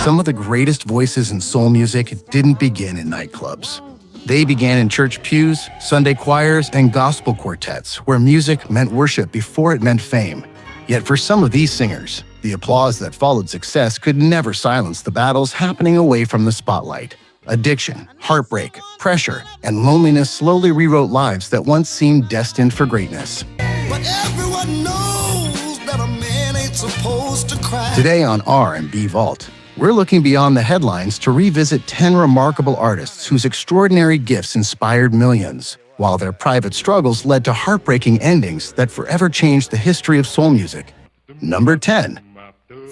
Some of the greatest voices in soul music didn't begin in nightclubs. They began in church pews, Sunday choirs, and gospel quartets, where music meant worship before it meant fame. Yet for some of these singers, the applause that followed success could never silence the battles happening away from the spotlight. Addiction, heartbreak, pressure, and loneliness slowly rewrote lives that once seemed destined for greatness. But everyone knows that a man ain't supposed to cry. Today on R&B Vault, we're looking beyond the headlines to revisit 10 remarkable artists whose extraordinary gifts inspired millions, while their private struggles led to heartbreaking endings that forever changed the history of soul music. Number 10.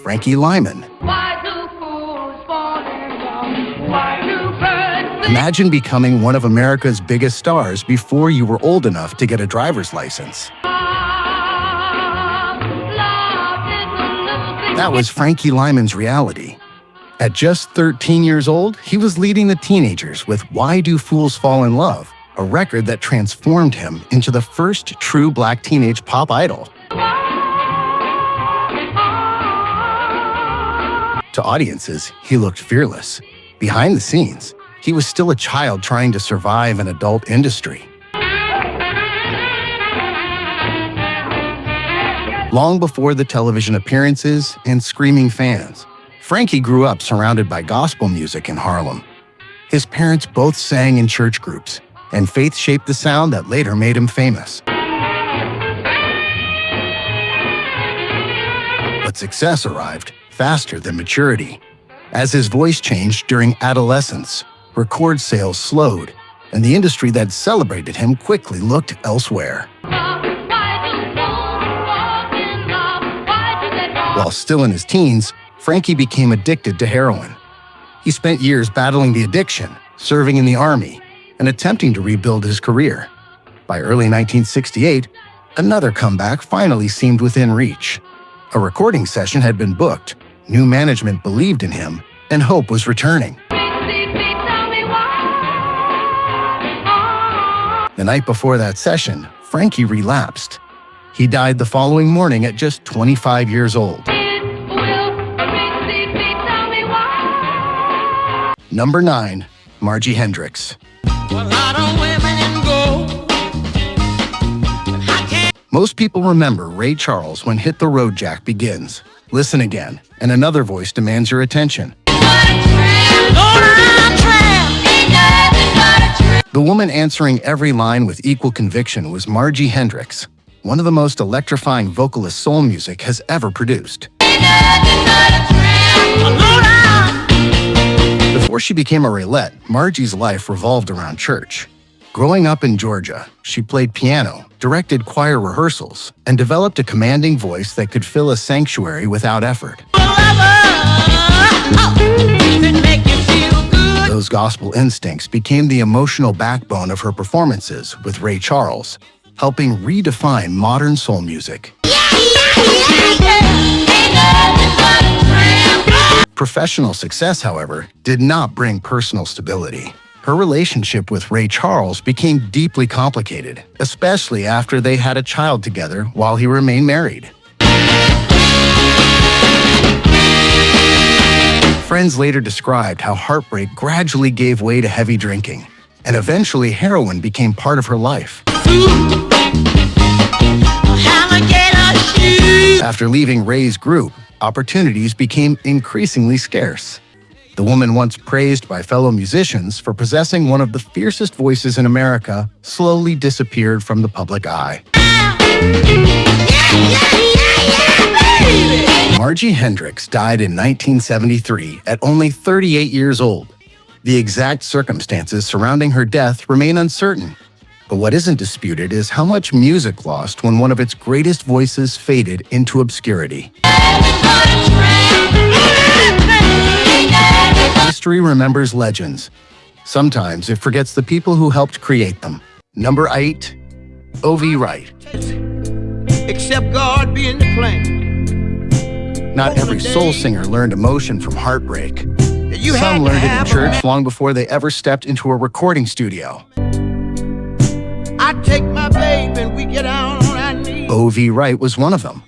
Frankie Lymon. Why do fools fall in love? Why do birds sing? Imagine becoming one of America's biggest stars before you were old enough to get a driver's license. That was Frankie Lymon's reality. At just 13 years old, he was leading the teenagers with Why Do Fools Fall in Love, a record that transformed him into the first true black teenage pop idol. To audiences, he looked fearless. Behind the scenes, he was still a child trying to survive an adult industry. Long before the television appearances and screaming fans, Frankie grew up surrounded by gospel music in Harlem. His parents both sang in church groups, and faith shaped the sound that later made him famous. But success arrived faster than maturity. As his voice changed during adolescence, record sales slowed, and the industry that celebrated him quickly looked elsewhere. While still in his teens, Frankie became addicted to heroin. He spent years battling the addiction, serving in the army, and attempting to rebuild his career. By early 1968, another comeback finally seemed within reach. A recording session had been booked, new management believed in him, and hope was returning. The night before that session, Frankie relapsed. He died the following morning at just 25 years old. Number 9. Margie Hendrix. Most people remember Ray Charles when Hit the Road Jack begins. Listen again, and another voice demands your attention. The woman answering every line with equal conviction was Margie Hendrix, one of the most electrifying vocalists soul music has ever produced. Before she became a Raylette, Margie's life revolved around church. Growing up in Georgia, she played piano, directed choir rehearsals, and developed a commanding voice that could fill a sanctuary without effort. Those gospel instincts became the emotional backbone of her performances with Ray Charles, helping redefine modern soul music. Professional success, however, did not bring personal stability. Her relationship with Ray Charles became deeply complicated, especially after they had a child together while he remained married. Friends later described how heartbreak gradually gave way to heavy drinking, and eventually heroin became part of her life. After leaving Ray's group, opportunities became increasingly scarce. The woman once praised by fellow musicians for possessing one of the fiercest voices in America slowly disappeared from the public eye. Margie Hendrix died in 1973 at only 38 years old. The exact circumstances surrounding her death remain uncertain. But what isn't disputed is how much music lost when one of its greatest voices faded into obscurity. History remembers legends. Sometimes it forgets the people who helped create them. Number 8. Wright. Except God be in the plan. Not every soul singer learned emotion from heartbreak. Some learned it in church long before they ever stepped into a recording studio. I take my babe and we get down on our knees. Wright was one of them.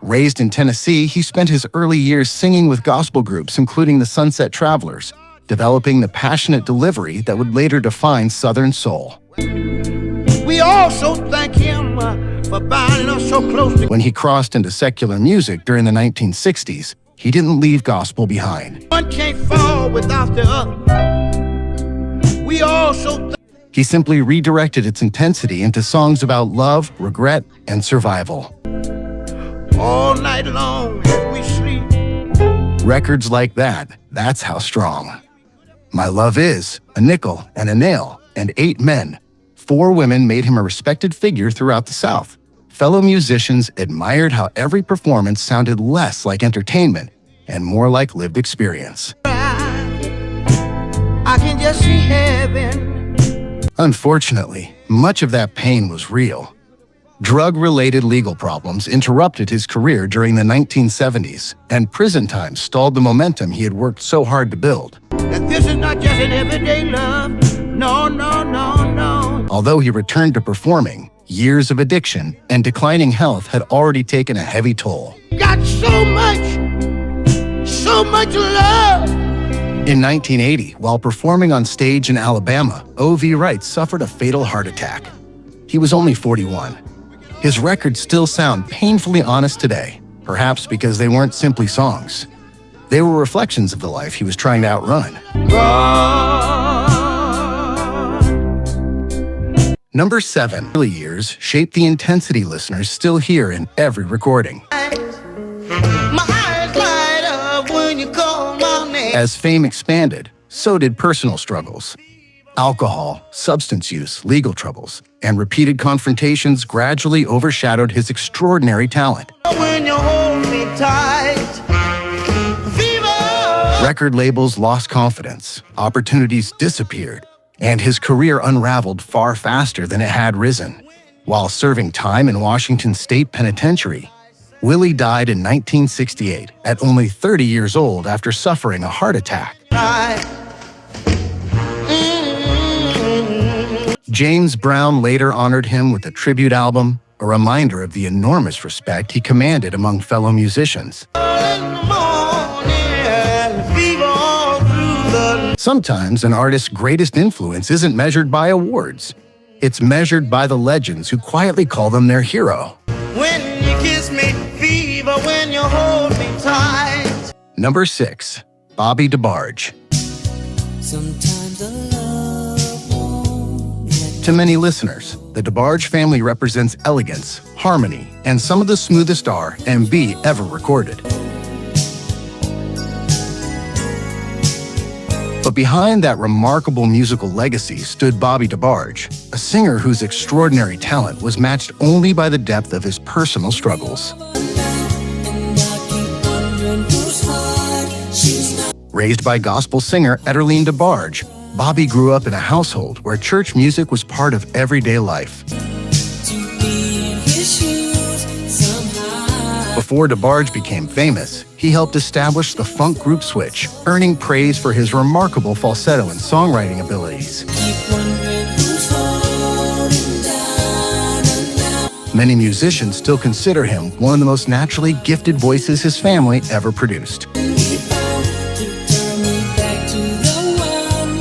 Raised in Tennessee, he spent his early years singing with gospel groups, including the Sunset Travelers, developing the passionate delivery that would later define Southern soul. We also thank him for binding us so closely. When he crossed into secular music during the 1960s, he didn't leave gospel behind. One can't fall without the other. We also He simply redirected its intensity into songs about love, regret, and survival. all night long as we sleep. Records like that's how strong. My Love Is, A Nickel and a Nail, and 8 Men. 4 women made him a respected figure throughout the South. Fellow musicians admired how every performance sounded less like entertainment and more like lived experience. I can just see heaven. Unfortunately, much of that pain was real. Drug-related legal problems interrupted his career during the 1970s, and prison time stalled the momentum he had worked so hard to build. That this is not just an everyday love. No, no, no, no. Although he returned to performing, years of addiction and declining health had already taken a heavy toll. Got so much love. In 1980, while performing on stage in Alabama, O.V. Wright suffered a fatal heart attack. He was only 41. His records still sound painfully honest today, perhaps because they weren't simply songs. They were reflections of the life he was trying to outrun. Number 7. Early years shaped the intensity listeners still hear in every recording. My eyes light up when you call my name. As fame expanded, so did personal struggles. Alcohol, substance use, legal troubles, and repeated confrontations gradually overshadowed his extraordinary talent. When you hold me tight, fever. Record labels lost confidence, opportunities disappeared, and his career unraveled far faster than it had risen. While serving time in Washington State Penitentiary, Willie died in 1968 at only 30 years old after suffering a heart attack. James Brown later honored him with a tribute album, a reminder of the enormous respect he commanded among fellow musicians. Sometimes an artist's greatest influence isn't measured by awards. It's measured by the legends who quietly call them their hero. When you kiss me, fever, when you hold me tight. Number 6. Bobby DeBarge. Sometimes the love won't let To many listeners, the DeBarge family represents elegance, harmony, and some of the smoothest R&B ever recorded. But behind that remarkable musical legacy stood Bobby DeBarge, a singer whose extraordinary talent was matched only by the depth of his personal struggles. and I keep wondering whose heart she's not. Raised by gospel singer Ederline DeBarge, Bobby grew up in a household where church music was part of everyday life. To be in his shoes somehow. Before DeBarge became famous, he helped establish the funk group Switch, earning praise for his remarkable falsetto and songwriting abilities. Keep wondering who's holding down and now. Many musicians still consider him one of the most naturally gifted voices his family ever produced. He found to turn me back to the one.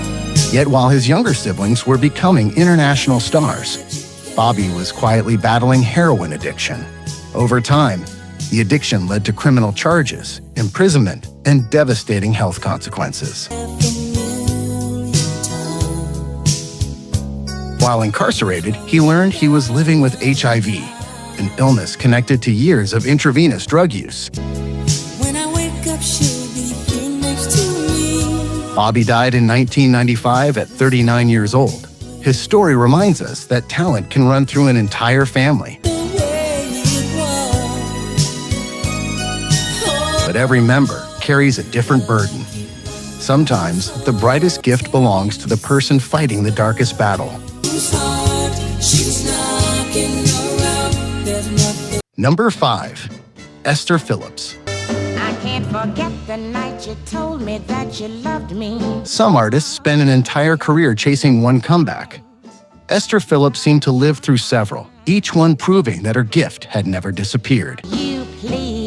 Yet while his younger siblings were becoming international stars, Bobby was quietly battling heroin addiction. Over time, the addiction led to criminal charges, imprisonment, and devastating health consequences. While incarcerated, he learned he was living with HIV, an illness connected to years of intravenous drug use. When I wake up, she'll be here next to me. Bobby died in 1995 at 39 years old. His story reminds us that talent can run through an entire family. The way it was. But every member carries a different burden. Sometimes, the brightest gift belongs to the person fighting the darkest battle. Whose heart she's knocking around. There's nothing. Number 5. Esther Phillips. I can't forget the night you told me that you loved me. Some artists spend an entire career chasing one comeback. Esther Phillips seemed to live through several, each one proving that her gift had never disappeared. You please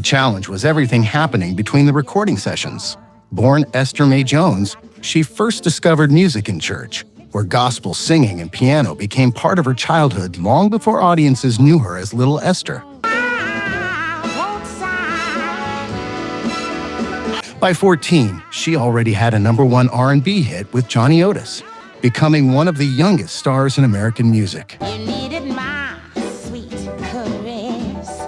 challenge was everything happening between the recording sessions. Born Esther Mae Jones, she first discovered music in church, where gospel singing and piano became part of her childhood long before audiences knew her as Little Esther. By 14, she already had a #1 R&B hit with Johnny Otis, becoming one of the youngest stars in American music. You needed my sweet caress.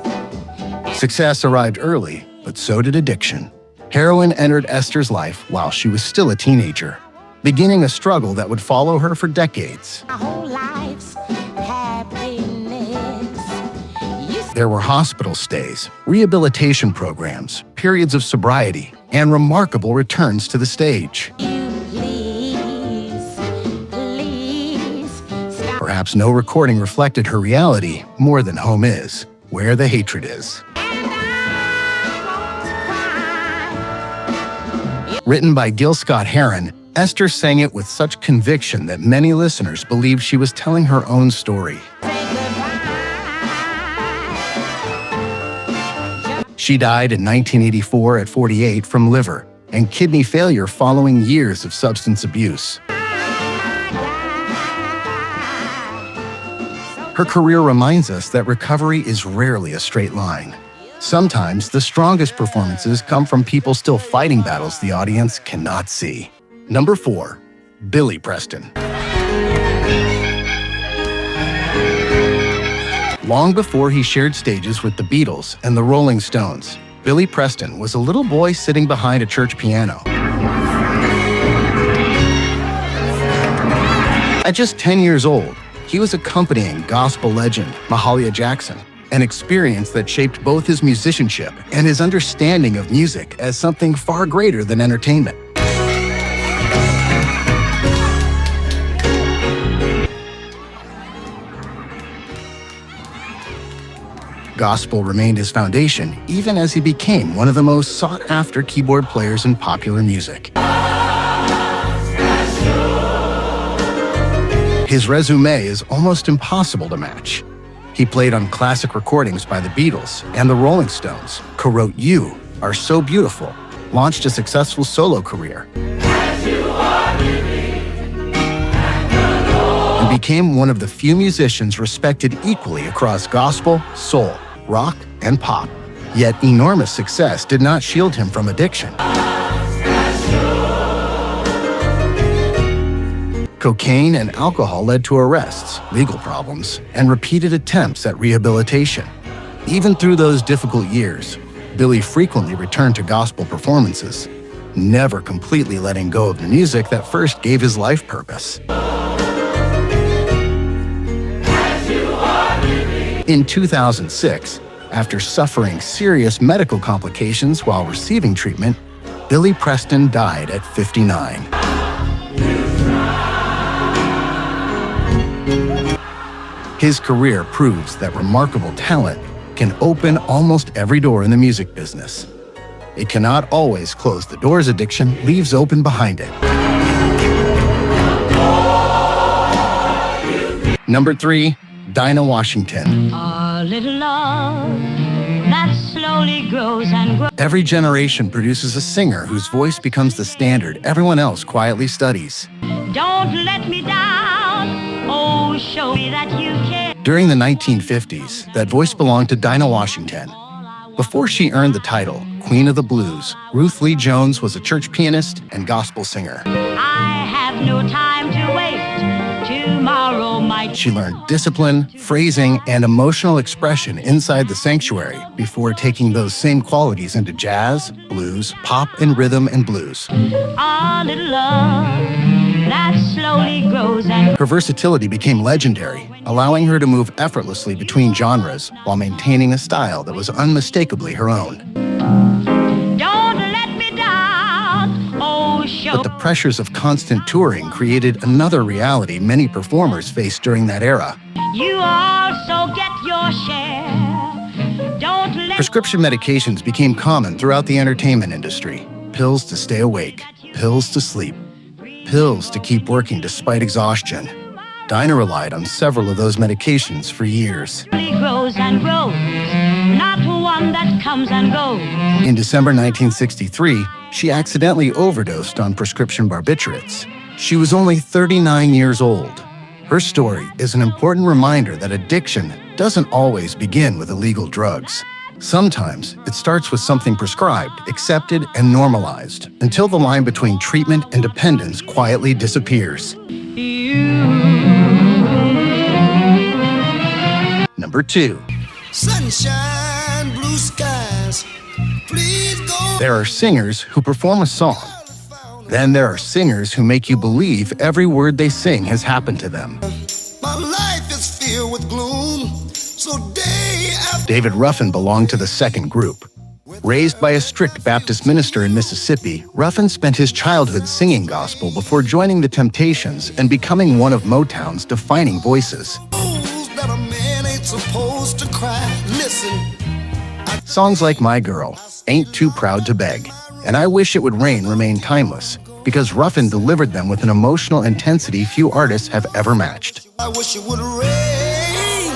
Success arrived early, but so did addiction. Heroin entered Esther's life while she was still a teenager, beginning a struggle that would follow her for decades. My whole life's happiness. There were hospital stays, rehabilitation programs, periods of sobriety, and remarkable returns to the stage. Perhaps no recording reflected her reality more than Home Is, Where the Hatred Is. Written by Gil Scott-Heron, Esther sang it with such conviction that many listeners believed she was telling her own story. She died in 1984 at 48 from liver and kidney failure following years of substance abuse. Her career reminds us that recovery is rarely a straight line. Sometimes the strongest performances come from people still fighting battles the audience cannot see. Number 4, Billy Preston. Long before he shared stages with the Beatles and the Rolling Stones, Billy Preston was a little boy sitting behind a church piano. At just 10 years old, he was accompanying gospel legend Mahalia Jackson, an experience that shaped both his musicianship and his understanding of music as something far greater than entertainment. Gospel remained his foundation even as he became one of the most sought-after keyboard players in popular music. His resume is almost impossible to match. He played on classic recordings by the Beatles and the Rolling Stones, co-wrote You Are So Beautiful, launched a successful solo career, and became one of the few musicians respected equally across gospel, soul, rock, and pop. Yet enormous success did not shield him from addiction. Cocaine and alcohol led to arrests, legal problems, and repeated attempts at rehabilitation. Even through those difficult years, Billy frequently returned to gospel performances, never completely letting go of the music that first gave his life purpose. In 2006, after suffering serious medical complications while receiving treatment, Billy Preston died at 59. His career proves that remarkable talent can open almost every door in the music business. It cannot always close the doors addiction leaves open behind it. Number 3, Dinah Washington. A little love that slowly grows and grows. Every generation produces a singer whose voice becomes the standard everyone else quietly studies. Don't let me down. Oh, show me that you care. During the 1950s, that voice belonged to Dinah Washington. Before she earned the title Queen of the Blues, Ruth Lee Jones was a church pianist and gospel singer. I have no time to wait. Tomorrow might. She learned discipline, phrasing, and emotional expression inside the sanctuary before taking those same qualities into jazz, blues, pop, and rhythm and blues. A little love that slowly grows and. Her versatility became legendary, allowing her to move effortlessly between genres while maintaining a style that was unmistakably her own. Don't let me down. Oh, show. But the pressures of constant touring created another reality many performers faced during that era. You also get your share. Don't let. Prescription medications became common throughout the entertainment industry. Pills to stay awake, pills to sleep, pills to keep working despite exhaustion. Dinah relied on several of those medications for years. It grows and grows, not one that comes and goes. In December 1963, she accidentally overdosed on prescription barbiturates. She was only 39 years old. Her story is an important reminder that addiction doesn't always begin with illegal drugs. Sometimes it starts with something prescribed, accepted, and normalized until the line between treatment and dependence quietly disappears. Number 2. Sunshine, blue skies, please go. There are singers who perform a song. Then there are singers who make you believe every word they sing has happened to them. My life is filled with gloom, so day after David Ruffin belonged to the second group. Raised by a strict Baptist minister in Mississippi, Ruffin spent his childhood singing gospel before joining the Temptations and becoming one of Motown's defining voices. knows that a man ain't supposed to cry. Listen, Songs like My Girl, Ain't Too Proud to Beg, and I Wish It Would Rain remain timeless because Ruffin delivered them with an emotional intensity few artists have ever matched. I wish it would rain.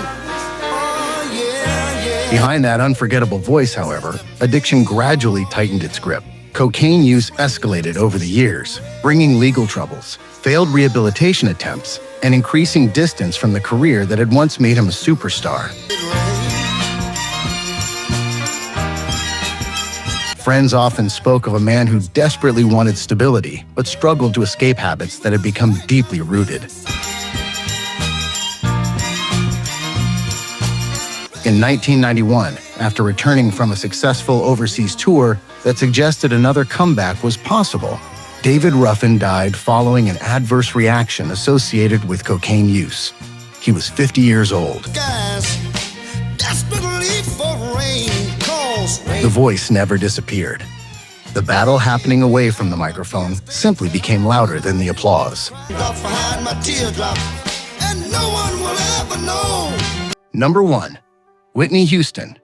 Oh, yeah, yeah. Behind that unforgettable voice, however, addiction gradually tightened its grip. Cocaine use escalated over the years, bringing legal troubles, failed rehabilitation attempts, and increasing distance from the career that had once made him a superstar. Friends often spoke of a man who desperately wanted stability, but struggled to escape habits that had become deeply rooted. In 1991, after returning from a successful overseas tour that suggested another comeback was possible, David Ruffin died following an adverse reaction associated with cocaine use. He was 50 years old. Guys, desperately for rain, cause rain. The voice never disappeared. The battle happening away from the microphone simply became louder than the applause. Drop behind my teardrop, and no one will ever know. Number 1. Whitney Houston.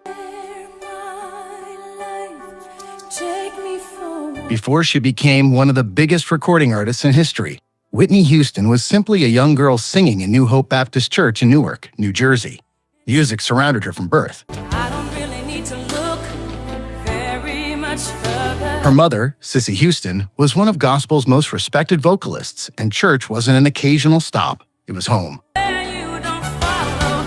Before she became one of the biggest recording artists in history, Whitney Houston was simply a young girl singing in New Hope Baptist Church in Newark, New Jersey. Music surrounded her from birth. I don't really need to look very much further. Her mother, Sissy Houston, was one of gospel's most respected vocalists, and church wasn't an occasional stop. It was home. You don't follow.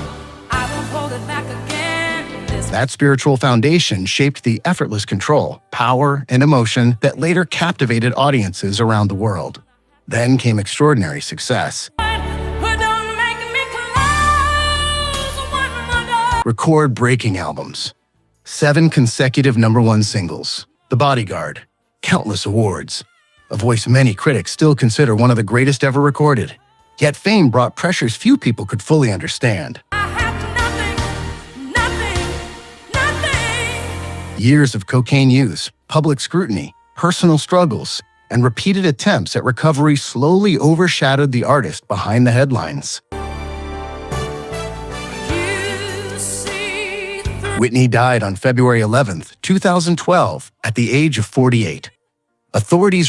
I won't hold it back again. This That spiritual foundation shaped the effortless control, power, and emotion that later captivated audiences around the world. Then came extraordinary success. don't make me close one more door. Record-breaking albums. 7 consecutive #1 singles. The Bodyguard. Countless awards. A voice many critics still consider one of the greatest ever recorded. Yet fame brought pressures few people could fully understand. I have nothing. Years of cocaine use, public scrutiny, personal struggles, and repeated attempts at recovery slowly overshadowed the artist behind the headlines. You see through. Whitney died on February 11, 2012, at the age of 48. Authorities